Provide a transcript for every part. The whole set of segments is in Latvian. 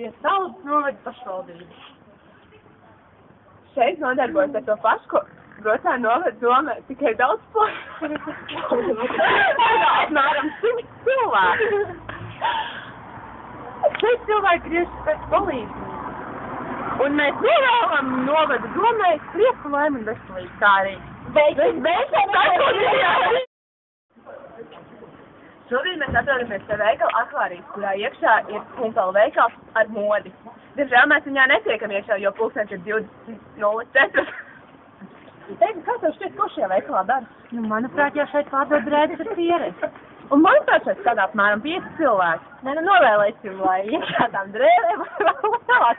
pie Saules novada pašvaldības. Šeit nodarbojas ar to pašu, ko Brocā novada doma tikai daudz plašāk. Apmēram 100 cilvēku. Šeit cilvēki griežas pēc palīdzības. Un mēs novēlam novada domai prieku, laimi un veselību, kā arī. Šobrīd mēs atrodamies pie veikala Akvārijas, kurā iekšā ir Humpela veikals ar modi. Diemžēl mēs viņā netiekam iekšā, jo pulkstens ir 20:04. Teicu, kā tev šķiet, ko šajā veikalā dara? Nu, manuprāt, jau šeit pārdod drēbes ar pieredzi. Un manuprāt, šeit strādā apmēram 5 cilvēki. Nē, nu novēlēsim, lai iekšā tām drēbēm vēl tālāk.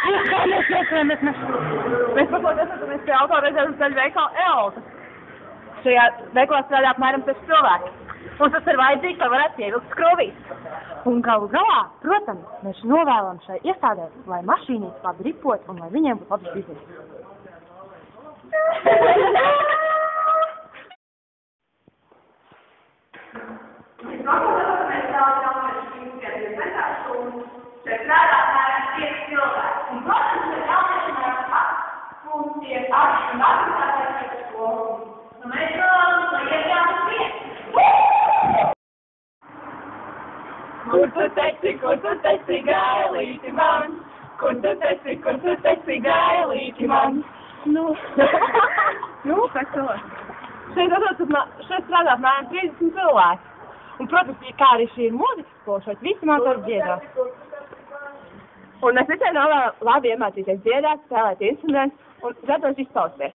Mēs paklausāmies pie autorezervas ceļu veikala Eolta. Šajā veikalā strādā apmēram 6 cilvēki. Un tas ir vajadzīgs, lai varētu pievilkt skrūvīs. Un galu galā, protams, mēs novēlam šai iestādē, lai mašīnītes labi ripot un lai viņiem būtu labs biznes. Šeit strādā apmēram 5 cilvēki. Un, protams, šeit jauniešiem ir funkcija paši un atbildētāji pēc skolu. Nu, mēs vēlamies, lai iekļām 5. Kur tu teci, gailīti man? Kur tu teci, gailīti man? Nu, kas cilvēki? Šeit strādā apmēram 30 cilvēki. Un, protams, kā arī šī ir mūzikas skola, šeit visi mācās dziedāt. Un mēs visiem novēlam labi iemācīties dziedāt, spēlēt instrumentus un gatavs izpausties.